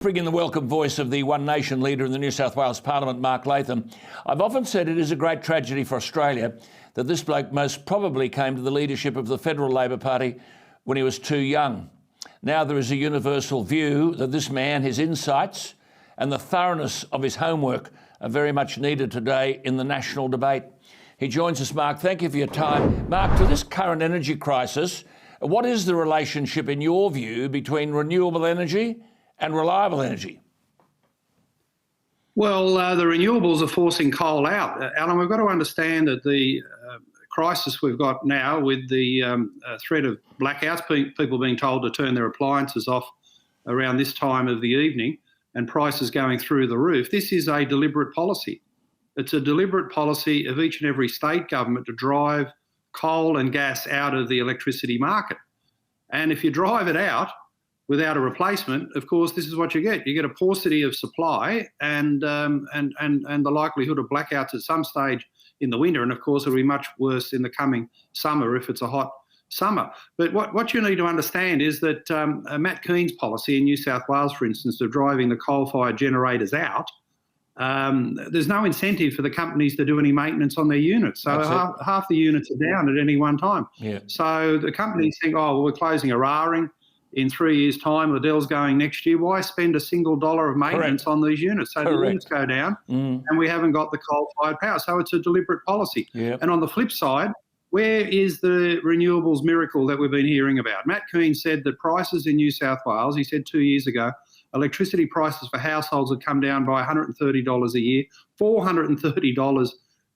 Bring in the welcome voice of the One Nation leader in the New South Wales Parliament, Mark Latham. I've often said it is a great tragedy for Australia that this bloke most probably came to the leadership of the Federal Labor Party when he was too young. Now there is a universal view that this man, his insights and the thoroughness of his homework are very much needed today in the national debate. He joins us, Mark. Thank you for your time. Mark, to this current energy crisis, what is the relationship, in your view, between renewable energy and reliable energy? Well, the renewables are forcing coal out. Alan, we've got to understand that the crisis we've got now with the threat of blackouts, people being told to turn their appliances off around this time of the evening and prices going through the roof, this is a deliberate policy. It's a deliberate policy of each and every state government to drive coal and gas out of the electricity market. And if you drive it out without a replacement, of course, this is what you get. You get a paucity of supply and the likelihood of blackouts at some stage in the winter. And of course, it'll be much worse in the coming summer if it's a hot summer. But what you need to understand is that Matt Kean's policy in New South Wales, for instance, of driving the coal-fired generators out, there's no incentive for the companies to do any maintenance on their units. So half the units are down at any one time. Yeah. So the companies think, oh, well, we're closing a Raring. In 3 years' time, Liddell's going next year. Why spend a single dollar of maintenance on these units? So the units go down and we haven't got the coal-fired power. So it's a deliberate policy. Yep. And on the flip side, where is the renewables miracle that we've been hearing about? Matt Kean said that prices in New South Wales, he said 2 years ago, electricity prices for households had come down by $130 a year, $430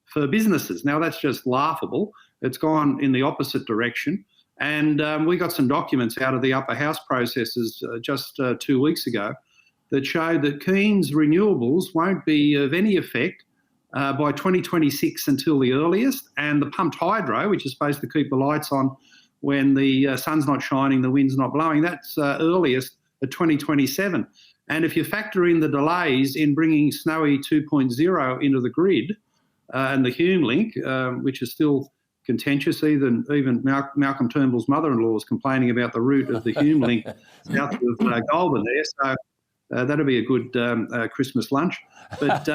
for businesses. Now, that's just laughable. It's gone in the opposite direction. And we got some documents out of the upper house processes just 2 weeks ago that showed that Kean's renewables won't be of any effect by 2026 until the earliest. And the pumped hydro, which is supposed to keep the lights on when the sun's not shining, the wind's not blowing, that's earliest at 2027. And if you factor in the delays in bringing Snowy 2.0 into the grid and the Hume link, which is still contentious. Even Malcolm Turnbull's mother-in-law is complaining about the route of the Hume link south of Goulburn there. So that'll be a good Christmas lunch. But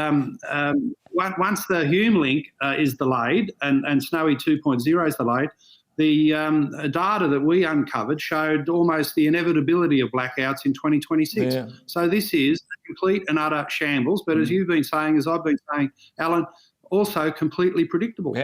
once the Hume link is delayed and Snowy 2.0 is delayed, the data that we uncovered showed almost the inevitability of blackouts in 2026. Yeah. So this is a complete and utter shambles. But as you've been saying, as I've been saying, Alan, also completely predictable. Yeah.